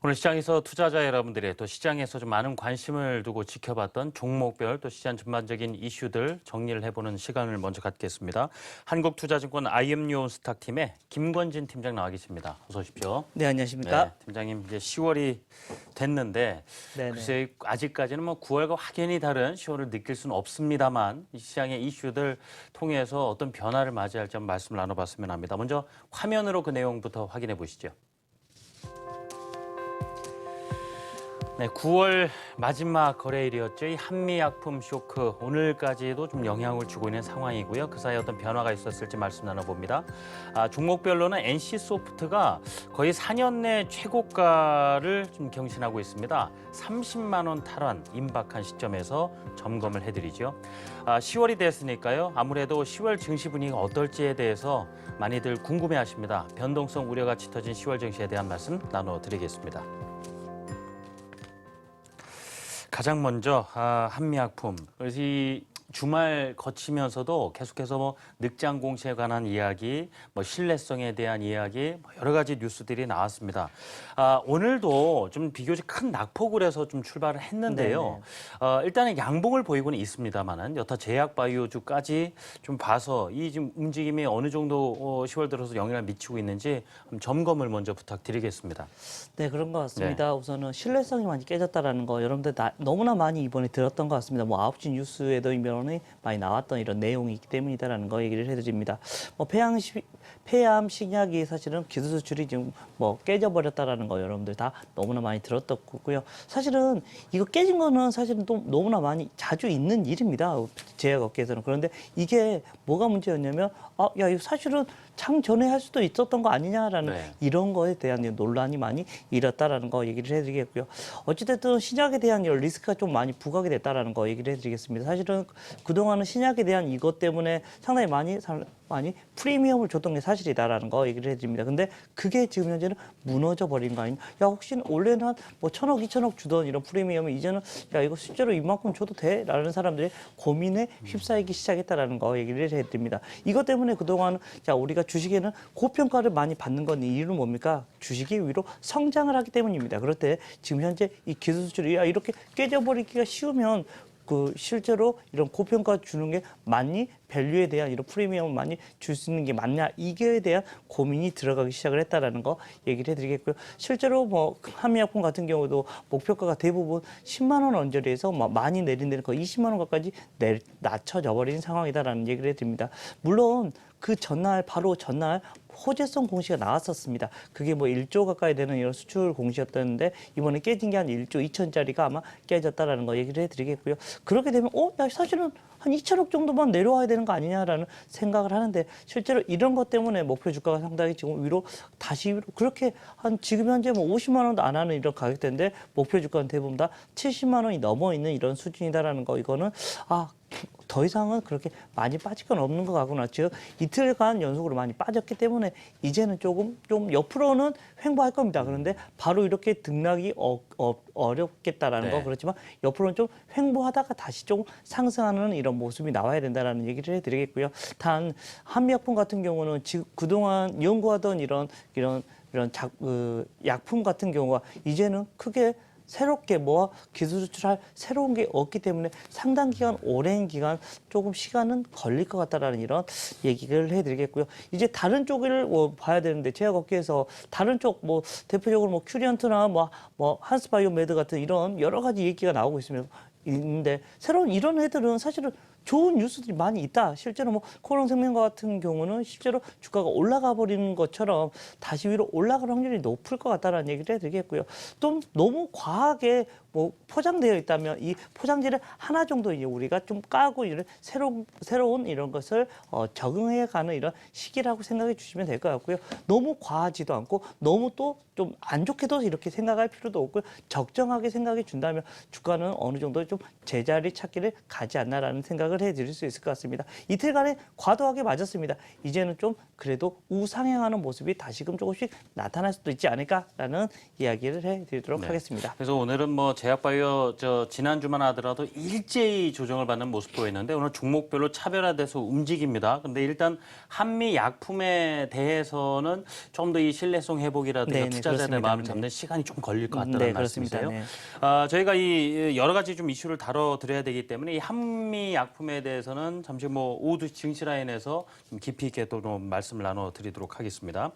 오늘 시장에서 투자자 여러분들이 또 시장에서 좀 많은 관심을 두고 지켜봤던 종목별 또 시장 전반적인 이슈들 정리를 해보는 시간을 먼저 갖겠습니다. 한국투자증권 IMU 스탁팀의 김권진 팀장 나와 계십니다. 어서 오십시오. 네, 안녕하십니까? 네, 팀장님 이제 10월이 됐는데 네네. 글쎄 아직까지는 뭐 9월과 확연히 다른 10월을 느낄 수는 없습니다만 이 시장의 이슈들 통해서 어떤 변화를 맞이할지 한번 말씀을 나눠봤으면 합니다. 먼저 화면으로 그 내용부터 확인해 보시죠. 네, 9월 마지막 거래일이었죠. 이 한미약품 쇼크 오늘까지도 좀 영향을 주고 있는 상황이고요. 그 사이에 어떤 변화가 있었을지 말씀 나눠봅니다. 종목별로는 NC소프트가 거의 4년 내 최고가를 좀 경신하고 있습니다. 30만 원 탈환 임박한 시점에서 점검을 해드리죠. 10월이 됐으니까요. 아무래도 10월 증시 분위기가 어떨지에 대해서 많이들 궁금해하십니다. 변동성 우려가 짙어진 10월 증시에 대한 말씀 나눠드리겠습니다. 가장 먼저 한미약품. 그래서 이 주말 거치면서도 계속해서 뭐 늑장 공시에 관한 이야기, 뭐 신뢰성에 대한 이야기, 뭐 여러 가지 뉴스들이 나왔습니다. 오늘도 좀 비교적 큰 낙폭을 해서 좀 출발을 했는데요. 일단은 양봉을 보이고는 있습니다만은 여타 제약바이오주까지 좀 봐서 이 지금 움직임이 어느 정도 10월 들어서 영향을 미치고 있는지 점검을 먼저 부탁드리겠습니다. 네, 그런 것 같습니다. 우선은 신뢰성이 많이 깨졌다라는 거 여러분들 너무나 많이 이번에 들었던 것 같습니다. 뭐 9시 뉴스에도 이런 많이 나왔던 이런 내용이 있기 때문이다라는 거 얘기를 해드립니다. 뭐 폐암 신약이 사실은 기술 수출이 지금 뭐 깨져버렸다라는 거 여러분들 다 너무나 많이 들었던 거고요. 사실은 이거 깨진 거는 사실은 또 너무나 많이 자주 있는 일입니다. 제약업계에서는. 그런데 이게 뭐가 문제였냐면 야 이거 사실은 장 전에 할 수도 있었던 거 아니냐라는 이런 거에 대한 논란이 많이 일었다라는 거 얘기를 해드리겠고요. 어찌됐든 신약에 대한 이런 리스크가 좀 많이 부각이 됐다라는 거 얘기를 해드리겠습니다. 사실은 그동안은 신약에 대한 이것 때문에 상당히 많이 프리미엄을 줬던 게 사실이다라는 거 얘기를 해드립니다. 근데 그게 지금 현재는 무너져 버린 거 아니냐? 야 혹시 원래는 뭐 1,000억, 2,000억 주던 이런 프리미엄이 이제는 야 이거 실제로 이만큼 줘도 돼? 라는 사람들이 고민에 휩싸이기 시작했다라는 거 얘기를 해드립니다. 이것 때문에 그동안 자 우리가 주식에는 고평가를 많이 받는 건 이유는 뭡니까? 주식이 위로 성장을 하기 때문입니다. 그럴 때 지금 현재 이 기술 수출이 야 이렇게 깨져버리기가 쉬우면 실제로 이런 고평가 주는 게 맞니? 밸류에 대한 이런 프리미엄을 많이 줄 수 있는 게 맞냐? 이거에 대한 고민이 들어가기 시작을 했다라는 거 얘기를 해드리겠고요. 실제로 뭐 한미약품 같은 경우도 목표가가 대부분 10만 원 언저리에서 많이 내린 데는 거의 20만 원까지 낮춰져 버린 상황이다라는 얘기를 해드립니다. 물론 그 전날 바로 전날 호재성 공시가 나왔었습니다. 그게 뭐 1조 가까이 되는 이런 수출 공시였었는데 이번에 깨진 게 한 1조 2천짜리가 아마 깨졌다라는 거 얘기를 해드리겠고요. 그렇게 되면 야 사실은 한 2천억 정도만 내려와야 되는 거 아니냐라는 생각을 하는데 실제로 이런 것 때문에 목표 주가가 상당히 지금 다시 위로 그렇게 한 지금 현재 뭐 50만 원도 안 하는 이런 가격대인데 목표 주가는 대부분 다 70만 원이 넘어 있는 이런 수준이다라는 거 이거는 더 이상은 그렇게 많이 빠질 건 없는 것 같구나. 즉 이틀간 연속으로 많이 빠졌기 때문에 이제는 좀 옆으로는 횡보할 겁니다. 그런데 바로 이렇게 등락이 어렵겠다라는 거 그렇지만 옆으로는 좀 횡보하다가 다시 좀 상승하는 이런 모습이 나와야 된다라는 얘기를 해드리겠고요. 단 한미약품 같은 경우는 지금 그동안 연구하던 이런 약품 같은 경우가 이제는 크게 새롭게 기술 수출할 새로운 게 없기 때문에 상당 기간, 오랜 기간 조금 시간은 걸릴 것 같다라는 이런 얘기를 해드리겠고요. 이제 다른 쪽을 봐야 되는데 제약업계에서 다른 쪽 대표적으로 큐리언트나 한스바이오메드 같은 이런 여러 가지 얘기가 나오고 있는데 새로운 이런 애들은 사실은 좋은 뉴스들이 많이 있다. 실제로 코롱생명과 같은 경우는 실제로 주가가 올라가 버리는 것처럼 다시 위로 올라갈 확률이 높을 것 같다라는 얘기를 해드리겠고요. 또 너무 과하게 포장되어 있다면 이 포장지를 하나 정도 이제 우리가 좀 까고 이런 새로운 이런 것을 적응해가는 이런 시기라고 생각해 주시면 될 것 같고요. 너무 과하지도 않고 너무 또 좀 안 좋게도 이렇게 생각할 필요도 없고요. 적정하게 생각해 준다면 주가는 어느 정도 좀 제자리 찾기를 가지 않나라는 생각을 해드릴 수 있을 것 같습니다. 이틀간에 과도하게 맞았습니다. 이제는 좀 그래도 우상향하는 모습이 다시금 조금씩 나타날 수도 있지 않을까라는 이야기를 해드리도록 하겠습니다. 그래서 오늘은 제약바이오 지난주만 하더라도 일제히 조정을 받는 모습 보였는데 오늘 종목별로 차별화돼서 움직입니다. 그런데 일단 한미 약품에 대해서는 좀 더 이 신뢰성 회복이라든가 투자 투자자들의 그렇습니다. 마음을 네. 잡는 시간이 좀 걸릴 것 같다는 네, 그렇습니다. 말씀이세요. 네. 저희가 이 여러 가지 좀 이슈를 다뤄드려야 되기 때문에 이 한미약품에 대해서는 잠시 뭐 오후 증시라인에서 좀 깊이 있게 또 좀 말씀을 나눠드리도록 하겠습니다.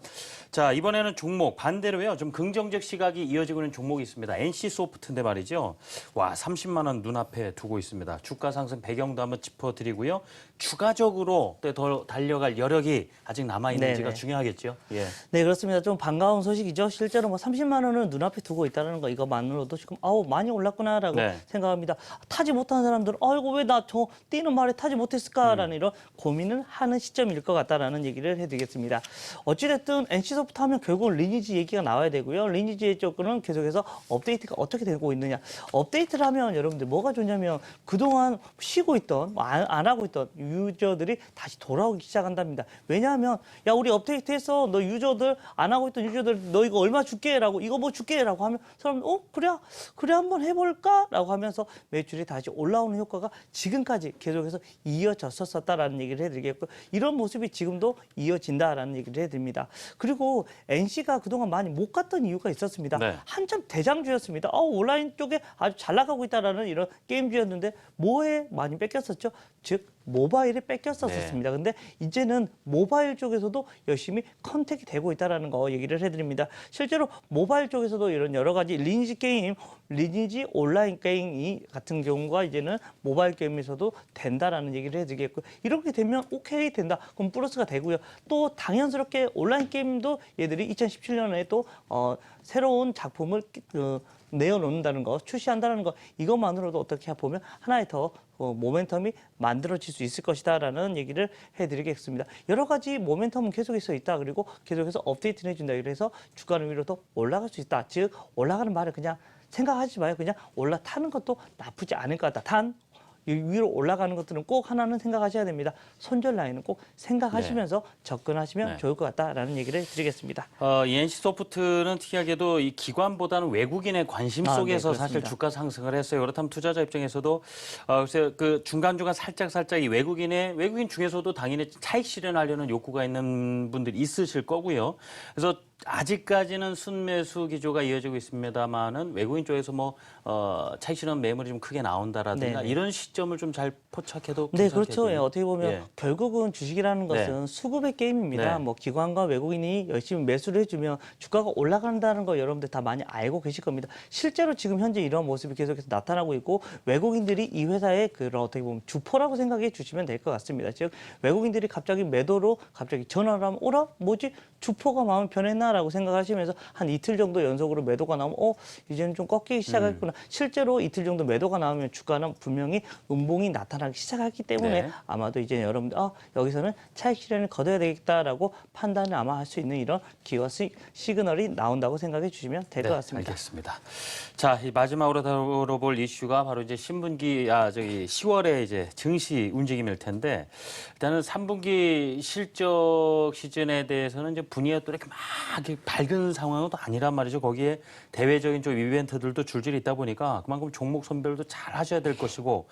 자, 이번에는 종목 반대로요. 좀 긍정적 시각이 이어지고 있는 종목이 있습니다. NC소프트인데 말이죠. 와, 30만 원 눈앞에 두고 있습니다. 주가 상승 배경도 한번 짚어드리고요. 추가적으로 또 더 달려갈 여력이 아직 남아있는지가 네네. 중요하겠죠. 예. 네, 그렇습니다. 좀 반가운 소식이죠. 실제로 뭐 30만 원을 눈앞에 두고 있다는 거 이거만으로도 지금 많이 올랐구나라고 네. 생각합니다. 타지 못한 사람들은 이거 왜 나 저 뛰는 말에 타지 못했을까라는 이런 고민을 하는 시점일 것 같다라는 얘기를 해드리겠습니다. 어찌됐든 NC소프트 하면 결국은 리니지 얘기가 나와야 되고요. 리니지 쪽은 계속해서 업데이트가 어떻게 되고 있느냐. 업데이트를 하면 여러분들 뭐가 좋냐면 그동안 쉬고 있던 안 하고 있던 유저들이 다시 돌아오기 시작한답니다. 왜냐하면 야 우리 업데이트해서 너 유저들 안 하고 있던 유저들 너 이거 얼마 줄게라고 이거 뭐 줄게라고 하면 사람들 그래 한번 해볼까라고 하면서 매출이 다시 올라오는 효과가 지금까지 계속해서 이어졌었다라는 얘기를 해드리겠고 이런 모습이 지금도 이어진다라는 얘기를 해드립니다. 그리고 NC가 그동안 많이 못 갔던 이유가 있었습니다. 네. 한참 대장주였습니다. 온라인 쪽에 아주 잘 나가고 있다라는 이런 게임주였는데 뭐에 많이 뺏겼었죠? 즉 모바일에 뺏겼었습니다. 근데 이제는 모바일 쪽에서도 열심히 컨택이 되고 있다라는 거 얘기를 해드립니다. 실제로 모바일 쪽에서도 이런 여러 가지 리니지 게임, 리니지 온라인 게임 같은 경우가 이제는 모바일 게임에서도 된다라는 얘기를 해드리겠고 이렇게 되면 오케이 된다. 그럼 플러스가 되고요. 또 당연스럽게 온라인 게임도 얘들이 2017년에 또 새로운 작품을 내어놓는다는 거, 출시한다는 거 이것만으로도 어떻게 보면 하나의 더 모멘텀이 만들어질 수 있을 것이다라는 얘기를 해드리겠습니다. 여러 가지 모멘텀은 계속해서 있다. 그리고 계속해서 업데이트를 해준다. 그래서 주가는 위로 더 올라갈 수 있다. 즉 올라가는 말을 그냥 생각하지 마요. 그냥 올라타는 것도 나쁘지 않을 것 같다. 단 위로 올라가는 것들은 꼭 하나는 생각하셔야 됩니다. 손절 라인은 꼭 생각하시면서 접근하시면 네. 좋을 것 같다라는 얘기를 드리겠습니다. 이 NC소프트는 특이하게도 이 기관보다는 외국인의 관심 네, 속에서 사실 그렇습니다. 주가 상승을 했어요. 그렇다면 투자자 입장에서도 글쎄 그 중간중간 살짝 이 외국인 중에서도 당연히 차익 실현하려는 욕구가 있는 분들이 있으실 거고요. 그래서 아직까지는 순매수 기조가 이어지고 있습니다만은 외국인 쪽에서 뭐 차익 실현 매물이 좀 크게 나온다라든가 네네. 이런 시점을 좀 잘 포착해도 네, 괜찮겠군요. 그렇죠. 예, 어떻게 보면 예. 결국은 주식이라는 것은 수급의 게임입니다. 네. 뭐 기관과 외국인이 열심히 매수를 해주면 주가가 올라간다는 거 여러분들 다 많이 알고 계실 겁니다. 실제로 지금 현재 이런 모습이 계속해서 나타나고 있고 외국인들이 이 회사의 그런 어떻게 보면 주포라고 생각해 주시면 될 것 같습니다. 즉 외국인들이 갑자기 매도로 갑자기 전화를 하면 오라 뭐지 주포가 마음이 변했나라고 생각하시면서 한 이틀 정도 연속으로 매도가 나오면 이제는 좀 꺾이기 시작했구나. 실제로 이틀 정도 매도가 나오면 주가는 분명히 음봉이 나타나기 시작했기 때문에 네. 아마도 이제 여러분들 여기서는 차익 실현을 거둬야 되겠다라고 판단을 아마 할 수 있는 이런 기와 시그널이 나온다고 생각해 주시면 될 것 같습니다. 알겠습니다. 자, 이 마지막으로 다뤄볼 이슈가 바로 이제 10월에 이제 증시 움직임일 텐데 일단은 3분기 실적 시즌에 대해서는 이제 분위기가 또 이렇게 막 밝은 상황은 또 아니란 말이죠. 거기에 대외적인 좀 이벤트들도 줄줄이 있다 보니까 그만큼 종목 선별도 잘 하셔야 될 것이고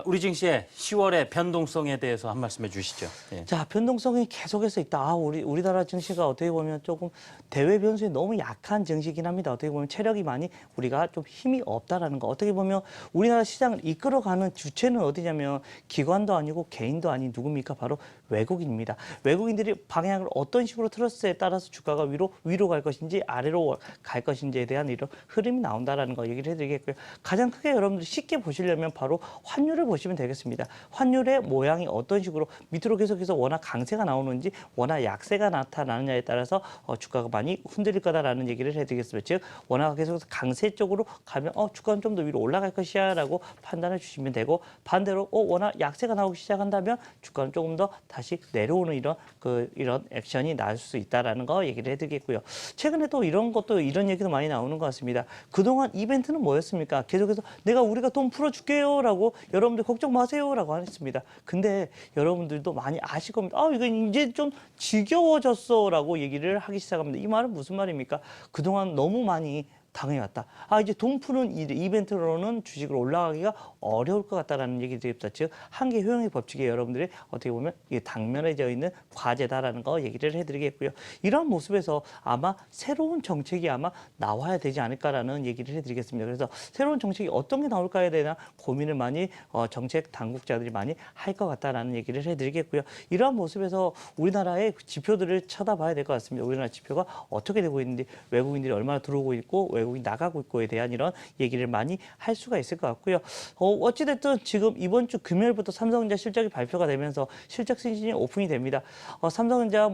우리 증시의 10월의 변동성에 대해서 한 말씀해 주시죠. 예. 자, 변동성이 계속해서 있다. 우리나라 증시가 어떻게 보면 조금 대외 변수에 너무 약한 증시긴 합니다. 어떻게 보면 체력이 많이 우리가 좀 힘이 없다라는 거. 어떻게 보면 우리나라 시장을 이끌어가는 주체는 어디냐면 기관도 아니고 개인도 아닌 누굽니까? 바로 외국인입니다. 외국인들이 방향을 어떤 식으로 틀었을에 따라서 주가가 위로 갈 것인지 아래로 갈 것인지에 대한 이런 흐름이 나온다라는 거 얘기를 해드리겠고요. 가장 크게 여러분들이 쉽게 보시려면 바로 환율을 보시면 되겠습니다. 환율의 모양이 어떤 식으로 밑으로 계속해서 워낙 강세가 나오는지 워낙 약세가 나타나느냐에 따라서 주가가 많이 흔들릴 거다라는 얘기를 해드리겠습니다. 즉 워낙 계속해서 강세 쪽으로 가면 주가는 좀 더 위로 올라갈 것이야라고 판단해 주시면 되고 반대로 워낙 약세가 나오기 시작한다면 주가는 조금 더 다시 내려오는 이런 액션이 나올 수 있다라는 거 얘기를 해드리겠고요. 최근에 또 이런 얘기도 많이 나오는 것 같습니다. 그동안 이벤트는 뭐였습니까? 계속해서 우리가 돈 풀어줄게요라고 여러분들 걱정 마세요라고 했습니다. 근데 여러분들도 많이 아실 겁니다. 이거 이제 좀 지겨워졌어라고 얘기를 하기 시작합니다. 이 말은 무슨 말입니까? 그동안 너무 많이 당연히 왔다. 이제 돈 푸는 이벤트로는 주식을 올라가기가 어려울 것 같다라는 얘기 드립니다. 즉 한계 효용의 법칙에 여러분들이 어떻게 보면 이게 당면해져 있는 과제다라는 거 얘기를 해드리겠고요. 이런 모습에서 아마 새로운 정책이 아마 나와야 되지 않을까라는 얘기를 해드리겠습니다. 그래서 새로운 정책이 어떤 게 나올까에 대한 고민을 많이 정책 당국자들이 많이 할 것 같다라는 얘기를 해드리겠고요. 이러한 모습에서 우리나라의 지표들을 쳐다봐야 될 것 같습니다. 우리나라 지표가 어떻게 되고 있는지, 외국인들이 얼마나 들어오고 있고 외국인 나가고 있고에 대한 이런 얘기를 많이 할 수가 있을 것 같고요. 어찌됐든 지금 이번 주 금요일부터 삼성전자 실적이 발표가 되면서 실적 시즌이 오픈이 됩니다. 삼성전자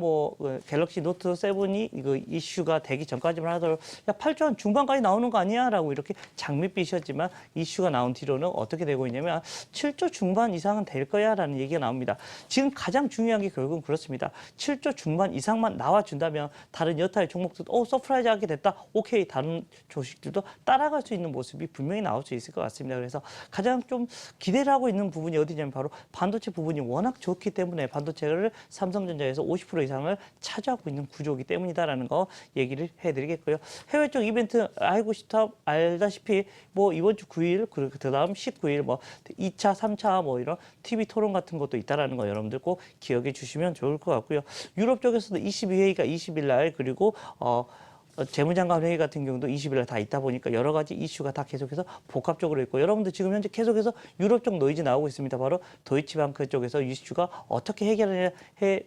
갤럭시 노트 7이 이거 이슈가 되기 전까지만 하더라도 8조 원 중반까지 나오는 거 아니야라고 이렇게 장밋빛이었지만 이슈가 나온 뒤로는 어떻게 되고 있냐면 7조 중반 이상은 될 거야라는 얘기가 나옵니다. 지금 가장 중요한 게 결국은 그렇습니다. 7조 중반 이상만 나와준다면 다른 여타의 종목들도 서프라이즈하게 됐다. 오케이, 다른 주식들도 따라갈 수 있는 모습이 분명히 나올 수 있을 것 같습니다. 그래서 가장 좀 기대를 하고 있는 부분이 어디냐면 바로 반도체 부분이 워낙 좋기 때문에 반도체를 삼성전자에서 50% 이상을 차지하고 있는 구조이기 때문이다라는 거 얘기를 해드리겠고요. 해외 쪽 이벤트 알다시피 이번 주 9일 그리고 그다음 19일 2차, 3차 이런 TV 토론 같은 것도 있다라는 거 여러분들 꼭 기억해 주시면 좋을 것 같고요. 유럽 쪽에서도 22회의가 20일 날 그리고 재무장관 회의 같은 경우도 20일 날 다 있다 보니까 여러 가지 이슈가 다 계속해서 복합적으로 있고 여러분들 지금 현재 계속해서 유럽 쪽 노이즈 나오고 있습니다. 바로 도이치방크 쪽에서 이슈가 어떻게 해결해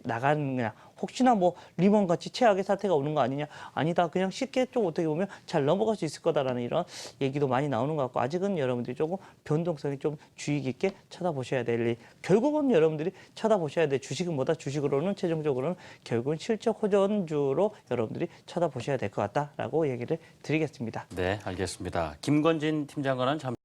나가느냐. 혹시나 리먼 같이 최악의 사태가 오는 거 아니냐? 아니다. 그냥 쉽게 좀 어떻게 보면 잘 넘어갈 수 있을 거다라는 이런 얘기도 많이 나오는 것 같고 아직은 여러분들이 조금 변동성이 좀 주의 깊게 쳐다보셔야 될 일. 결국은 여러분들이 쳐다보셔야 될 주식은 뭐다? 주식으로는 최종적으로는 결국은 실적 호전주로 여러분들이 쳐다보셔야 될 것 같다라고 얘기를 드리겠습니다. 네, 알겠습니다. 김건진 팀장과는 잠시